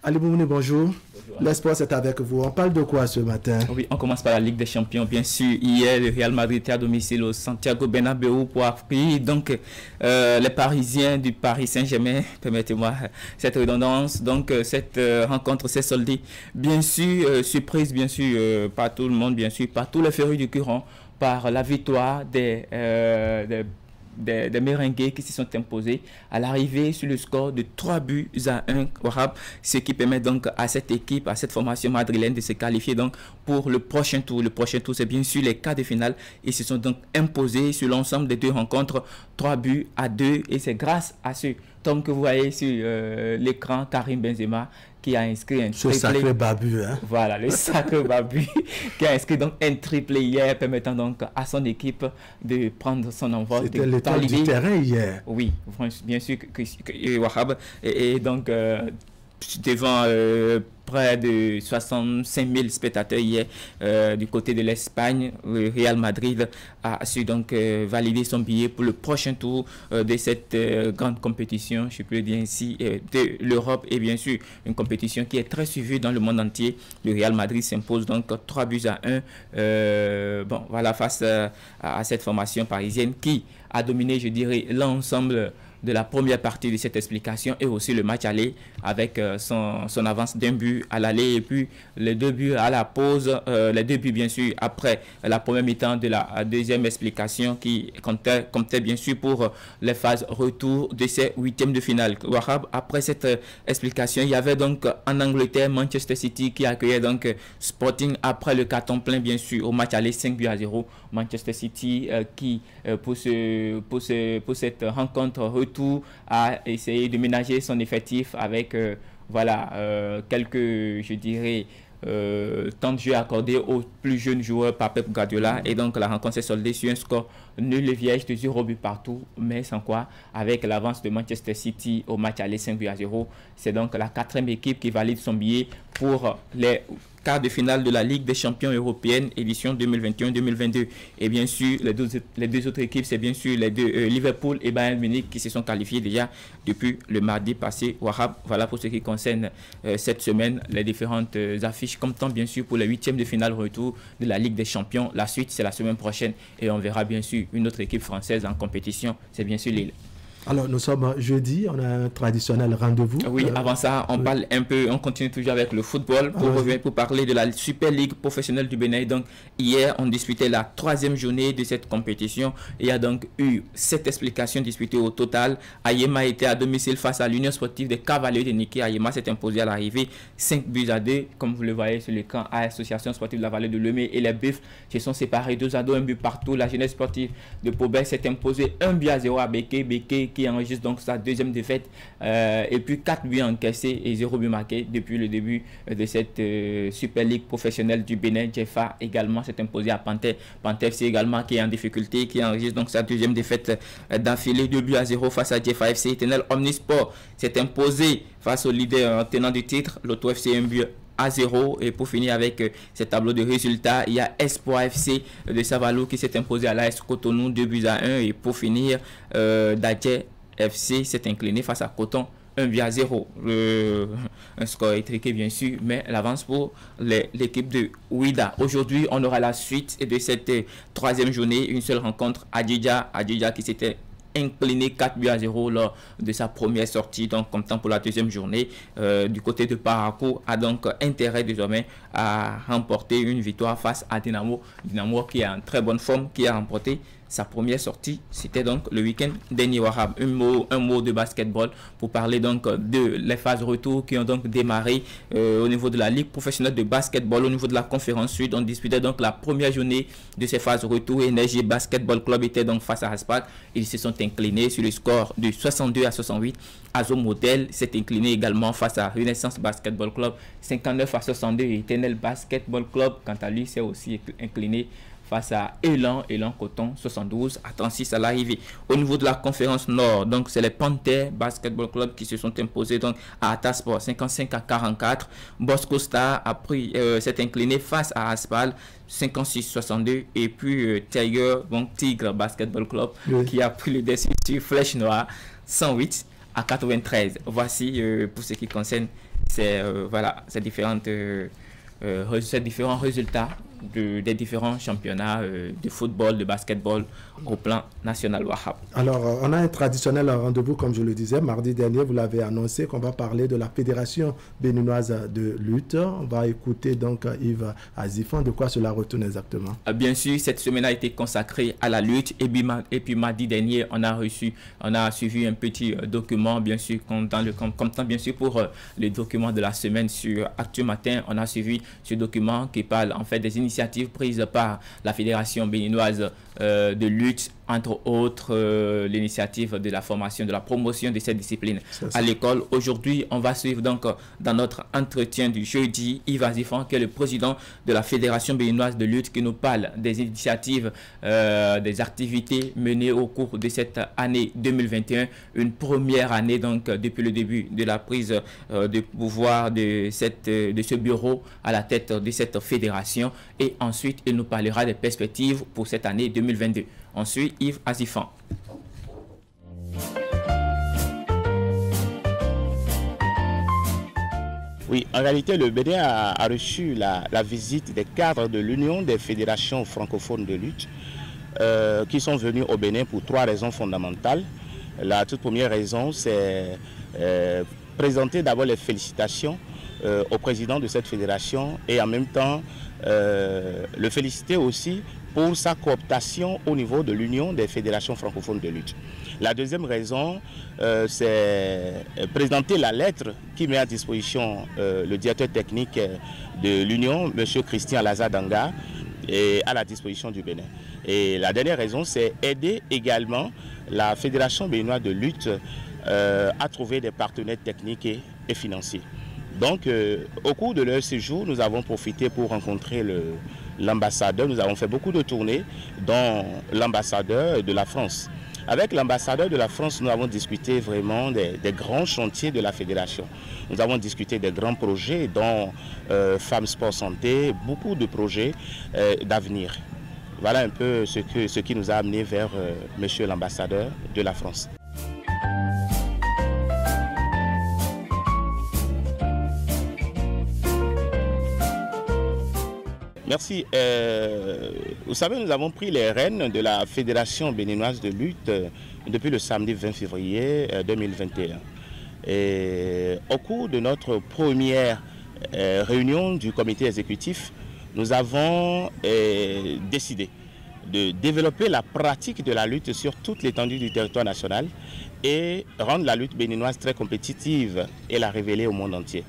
Ali Moumouni, bonjour. Bonjour. L'espoir, c'est avec vous. On parle de quoi ce matin? Oui, on commence par la Ligue des Champions. Bien sûr, hier, le Real Madrid était à domicile au Santiago Bernabéu pour accueillir donc les Parisiens du Paris Saint-Germain. Permettez-moi cette redondance. Donc, cette rencontre s'est soldée, bien sûr, surprise, bien sûr, par tout le monde, bien sûr, par tous les férus du courant, par la victoire des Merengues qui se sont imposés à l'arrivée sur le score de 3-1, ce qui permet donc à cette équipe, à cette formation madrilène de se qualifier donc pour le prochain tour. Le prochain tour, c'est bien sûr les quarts de finale. Ils se sont donc imposés sur l'ensemble des deux rencontres, 3-2, et c'est grâce à ce Tom que vous voyez sur l'écran, Karim Benzema, qui a inscrit un triplé. Ce sacré Babu, hein? Voilà, le sacré Babu, qui a inscrit donc un triplé hier, permettant donc à son équipe de prendre son envol. C'était l'étoile du terrain hier. Oui, bien sûr que Wahab et donc devant près de 65 000 spectateurs hier du côté de l'Espagne, le Real Madrid a su donc valider son billet pour le prochain tour de cette grande compétition, je peux le dire ainsi, de l'Europe, et bien sûr une compétition qui est très suivie dans le monde entier. Le Real Madrid s'impose donc 3-1 bon, voilà, face à cette formation parisienne qui a dominé, je dirais, l'ensemble de la première partie de cette explication, et aussi le match aller avec son avance d'un but à l'aller, et puis les deux buts à la pause, les deux buts bien sûr après la première mi-temps de la deuxième explication qui comptait bien sûr pour les phases retour de ces huitièmes de finale. Wahab, après cette explication, il y avait donc en Angleterre Manchester City qui accueillait donc Sporting après le carton plein bien sûr au match aller 5-0. Manchester City qui pour cette rencontre retour à essayer de ménager son effectif avec voilà, quelques, je dirais, temps de jeu accordé aux plus jeunes joueurs par Pep Guardiola, et donc la rencontre s'est soldée sur un score nul et vierge de 0 but partout, mais sans quoi, avec l'avance de Manchester City au match aller 5-0, c'est donc la quatrième équipe qui valide son billet pour les quart de finale de la Ligue des Champions européenne édition 2021-2022. Et bien sûr, les deux autres équipes, c'est bien sûr les deux Liverpool et Bayern Munich qui se sont qualifiés déjà depuis le mardi passé. Wahab, voilà pour ce qui concerne cette semaine, les différentes affiches, comme tant bien sûr pour les huitièmes de finale retour de la Ligue des Champions. La suite, c'est la semaine prochaine, et on verra bien sûr une autre équipe française en compétition, c'est bien sûr Lille. Alors, nous sommes jeudi, on a un traditionnel rendez-vous. Oui, avant ça, on parle un peu, on continue toujours avec le football pour parler de la Super Ligue professionnelle du Bénin. Donc, hier, on disputait la troisième journée de cette compétition. Il y a donc eu 7 explications disputées au total. Ayema était à domicile face à l'Union sportive des Cavaliers de Niki. Ayema s'est imposé à l'arrivée 5-2. Comme vous le voyez sur l'écran, à l'Association sportive de la vallée de Lemay et les Buffles se sont séparés 2-2, un but partout. La jeunesse sportive de Pobet s'est imposée 1-0 à Béké qui enregistre donc sa deuxième défaite, et puis 4 buts encaissés et 0 but marqué depuis le début de cette Super Ligue professionnelle du Bénin. Jefa également s'est imposé à Panthère FC également qui est en difficulté, qui enregistre donc sa deuxième défaite d'affilée, 2-0 face à Jefa FC. Éternel Omnisport s'est imposé face au leader tenant du titre, l'Auto FC, 1-0. Et pour finir avec ce tableau de résultats, il y a Espoir FC de Savalou qui s'est imposé à l'AS Cotonou 2-1. Et pour finir, Dadje FC s'est incliné face à Coton 1-0. Un score étriqué bien sûr, mais l'avance pour l'équipe de Ouida. Aujourd'hui, on aura la suite de cette troisième journée. Une seule rencontre, Adidja qui s'était incliné 4-0 lors de sa première sortie, donc comme temps pour la deuxième journée. Du côté de Parakou a donc intérêt désormais à remporter une victoire face à Dynamo qui est en très bonne forme, qui a remporté sa première sortie. C'était donc le week-end dernier. Wahab, un mot de basketball pour parler donc de les phases retour qui ont donc démarré au niveau de la Ligue professionnelle de basketball. Au niveau de la conférence sud, on disputait donc la première journée de ces phases retour. Énergie Basketball Club était donc face à Aspac. Ils se sont inclinés sur le score de 62-68. Azo Model s'est incliné également face à Renaissance Basketball Club 59-62. Et Éternel Basketball Club, quant à lui, s'est aussi incliné face à Elan Coton 72-36 à l'arrivée. Au niveau de la conférence nord, donc c'est les Panthères Basketball Club qui se sont imposés donc à Atasport 55-44. Bosco Star a pris s'est incliné face à Aspal 56-62, et puis Tiger, donc Tigre Basketball Club qui a pris le dessus sur Flèche Noire 108 à 93. Voici pour ce qui concerne voilà, ces différents résultats des différents championnats de football, de basketball au plan national. Wahab. Alors, on a un traditionnel rendez-vous, comme je le disais, mardi dernier, vous l'avez annoncé, qu'on va parler de la Fédération béninoise de lutte. On va écouter donc Yves Azifan, de quoi cela retourne exactement. Bien sûr, cette semaine a été consacrée à la lutte et puis mardi dernier, on a suivi un petit document, bien sûr, comme bien sûr pour le document de la semaine sur Actu Matin, on a suivi ce document qui parle en fait des initiatives prises par la Fédération béninoise de lutte, entre autres l'initiative de la formation, de la promotion de cette discipline à l'école. Aujourd'hui, on va suivre donc dans notre entretien du jeudi Yves Azifan, qui est le président de la Fédération béninoise de lutte, qui nous parle des initiatives, des activités menées au cours de cette année 2021, une première année donc depuis le début de la prise de pouvoir de ce bureau à la tête de cette fédération, et ensuite il nous parlera des perspectives pour cette année 2022. Ensuite, Yves Azifan. Oui, en réalité, le Bénin a reçu la visite des cadres de l'Union des fédérations francophones de lutte qui sont venus au Bénin pour 3 raisons fondamentales. La toute première raison, c'est présenter d'abord les félicitations au président de cette fédération et en même temps le féliciter aussi pour sa cooptation au niveau de l'Union des fédérations francophones de lutte. La deuxième raison, c'est présenter la lettre qui met à disposition le directeur technique de l'Union, M. Christian Lazadanga, et à la disposition du Bénin. Et la dernière raison, c'est aider également la Fédération béninoise de lutte à trouver des partenaires techniques et financiers. Donc, au cours de leur séjour, nous avons profité pour rencontrer l'ambassadeur. Nous avons fait beaucoup de tournées, dont l'ambassadeur de la France. Avec l'ambassadeur de la France, nous avons discuté vraiment des grands chantiers de la fédération. Nous avons discuté des grands projets, dont Femmes Sport Santé, beaucoup de projets d'avenir. Voilà un peu ce qui nous a amené vers monsieur l'ambassadeur de la France. Merci. Vous savez, nous avons pris les rênes de la Fédération béninoise de lutte depuis le samedi 20 février 2021. Et au cours de notre première réunion du comité exécutif, nous avons décidé de développer la pratique de la lutte sur toute l'étendue du territoire national et rendre la lutte béninoise très compétitive et la révéler au monde entier.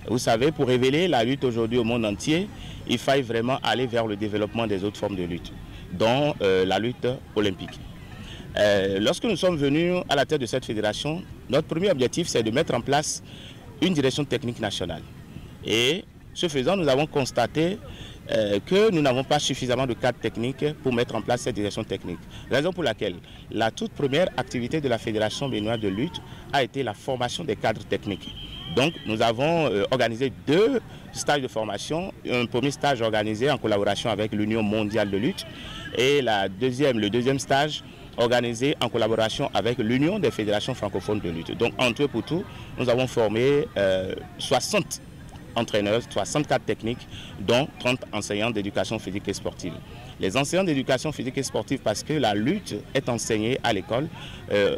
Vous savez, pour révéler la lutte aujourd'hui au monde entier, il faille vraiment aller vers le développement des autres formes de lutte, dont la lutte olympique. Lorsque nous sommes venus à la tête de cette fédération, notre premier objectif, c'est de mettre en place une direction technique nationale. Et ce faisant, nous avons constaté que nous n'avons pas suffisamment de cadres techniques pour mettre en place cette direction technique. Raison pour laquelle la toute première activité de la Fédération béninoise de lutte a été la formation des cadres techniques. Donc nous avons organisé 2 stages de formation. Un premier stage organisé en collaboration avec l'Union mondiale de lutte et le deuxième stage organisé en collaboration avec l'Union des fédérations francophones de lutte. Donc en tout et pour tout, nous avons formé 60 entraîneurs, 64 techniques, dont 30 enseignants d'éducation physique et sportive. Les enseignants d'éducation physique et sportive, parce que la lutte est enseignée à l'école,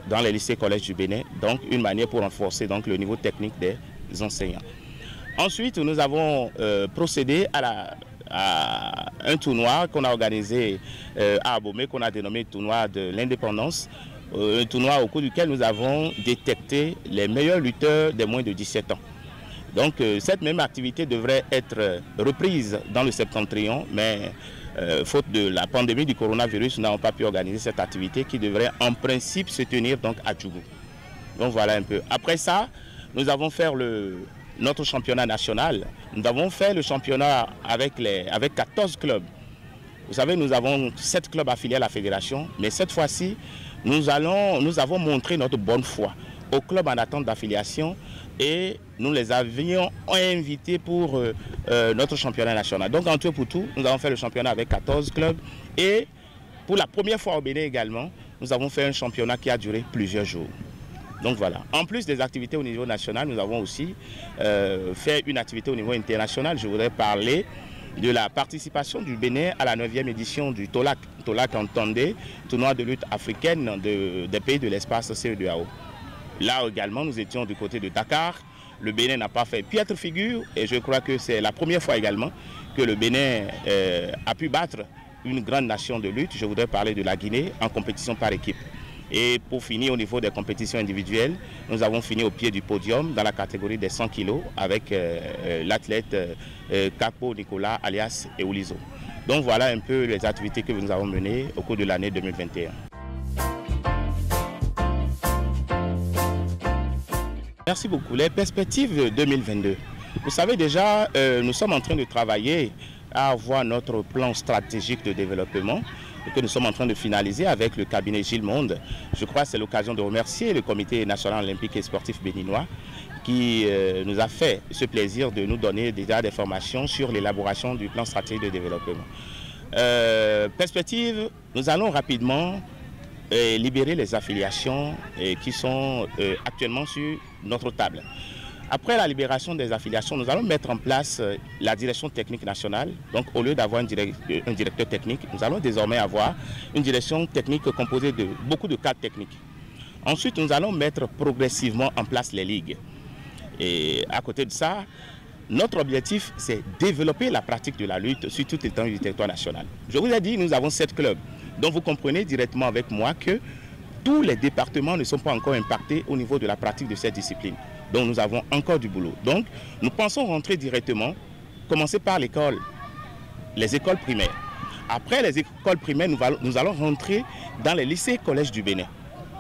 dans les lycées et collèges du Bénin, donc une manière pour renforcer donc, le niveau technique des enseignants. Ensuite, nous avons procédé à un tournoi qu'on a organisé à Abomey, qu'on a dénommé tournoi de l'indépendance, un tournoi au cours duquel nous avons détecté les meilleurs lutteurs des moins de 17 ans. Donc cette même activité devrait être reprise dans le septentrion, mais faute de la pandémie du coronavirus, nous n'avons pas pu organiser cette activité qui devrait en principe se tenir donc à Djougou. Donc voilà un peu. Après ça, nous avons fait notre championnat national. Nous avons fait le championnat avec 14 clubs. Vous savez, nous avons 7 clubs affiliés à la fédération, mais cette fois-ci, nous avons montré notre bonne foi aux clubs en attente d'affiliation et nous les avions invités pour notre championnat national. Donc en tout et pour tout, nous avons fait le championnat avec 14 clubs et pour la première fois au Bénin également, nous avons fait un championnat qui a duré plusieurs jours. Donc voilà. En plus des activités au niveau national, nous avons aussi fait une activité au niveau international. Je voudrais parler de la participation du Bénin à la 9e édition du TOLAC. TOLAC entendait tournoi de lutte africaine des pays de l'espace CEDEAO. Là également, nous étions du côté de Dakar. Le Bénin n'a pas fait piètre figure et je crois que c'est la première fois également que le Bénin a pu battre une grande nation de lutte. Je voudrais parler de la Guinée en compétition par équipe. Et pour finir, au niveau des compétitions individuelles, nous avons fini au pied du podium dans la catégorie des 100 kg avec l'athlète Kakpo Nicolas alias Eulizo. Donc voilà un peu les activités que nous avons menées au cours de l'année 2021. Merci beaucoup. Les perspectives 2022. Vous savez déjà, nous sommes en train de travailler à avoir notre plan stratégique de développement que nous sommes en train de finaliser avec le cabinet Gilles Monde. Je crois que c'est l'occasion de remercier le Comité national olympique et sportif béninois qui nous a fait ce plaisir de nous donner déjà des formations sur l'élaboration du plan stratégique de développement. Perspective, nous allons rapidement libérer les affiliations qui sont actuellement sur notre table. Après la libération des affiliations, nous allons mettre en place la direction technique nationale. Donc au lieu d'avoir un directeur technique, nous allons désormais avoir une direction technique composée de beaucoup de cadres techniques. Ensuite, nous allons mettre progressivement en place les ligues. Et à côté de ça, notre objectif, c'est développer la pratique de la lutte sur toute l'étendue du territoire national. Je vous ai dit, nous avons 7 clubs. Donc vous comprenez directement avec moi que tous les départements ne sont pas encore impactés au niveau de la pratique de cette discipline. Donc nous avons encore du boulot. Donc nous pensons rentrer directement, commencer par l'école, les écoles primaires. Après les écoles primaires, nous allons rentrer dans les lycées et collèges du Bénin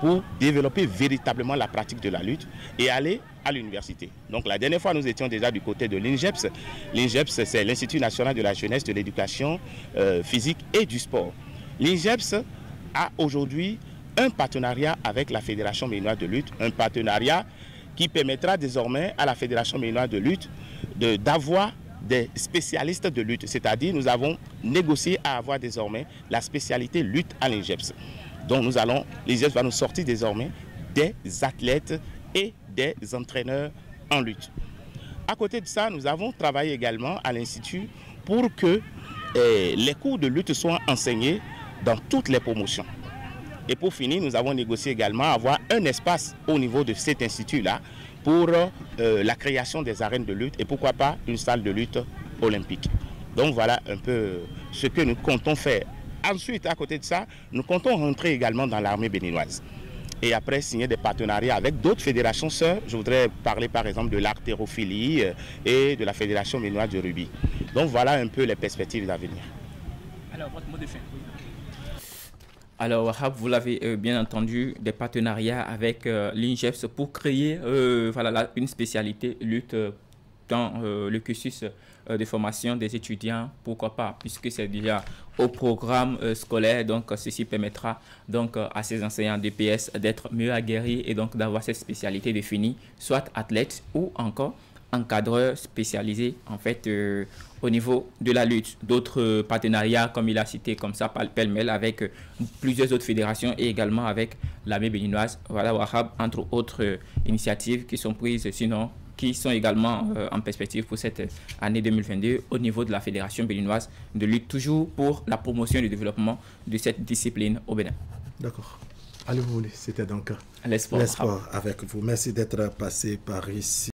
pour développer véritablement la pratique de la lutte et aller à l'université. Donc la dernière fois, nous étions déjà du côté de l'INJEPS. L'INJEPS, c'est l'Institut national de la jeunesse, de l'éducation physique et du sport. L'INJEPS a aujourd'hui un partenariat avec la Fédération béninoise de lutte, un partenariat qui permettra désormais à la Fédération béninoise de lutte d'avoir des spécialistes de lutte. C'est-à-dire nous avons négocié à avoir désormais la spécialité lutte à l'INJEPS. Donc l'INJEPS va nous sortir désormais des athlètes et des entraîneurs en lutte. À côté de ça, nous avons travaillé également à l'Institut pour que les cours de lutte soient enseignés dans toutes les promotions. Et pour finir, nous avons négocié également avoir un espace au niveau de cet institut-là pour la création des arènes de lutte et pourquoi pas une salle de lutte olympique. Donc voilà un peu ce que nous comptons faire. Ensuite, à côté de ça, nous comptons rentrer également dans l'armée béninoise. Et après, signer des partenariats avec d'autres fédérations sœurs. Je voudrais parler par exemple de l'artérophilie et de la Fédération béninoise de rugby. Donc voilà un peu les perspectives d'avenir. Alors, votre mot de fin. Alors, Wahab, vous l'avez bien entendu, des partenariats avec l'INJEPS pour créer voilà, une spécialité lutte dans le cursus de formation des étudiants, pourquoi pas, puisque c'est déjà au programme scolaire, donc ceci permettra donc à ces enseignants d'EPS d'être mieux aguerris et donc d'avoir cette spécialité définie, soit athlète ou encore encadreur spécialisé en fait au niveau de la lutte. D'autres partenariats, comme il a cité comme ça, pêle-mêle avec plusieurs autres fédérations et également avec l'armée béninoise. Voilà, Wahab, entre autres initiatives qui sont prises, sinon qui sont également en perspective pour cette année 2022 au niveau de la Fédération béninoise de lutte, toujours pour la promotion et le développement de cette discipline au Bénin. D'accord. Allez-vous, c'était donc l'espoir avec vous. Merci d'être passé par ici.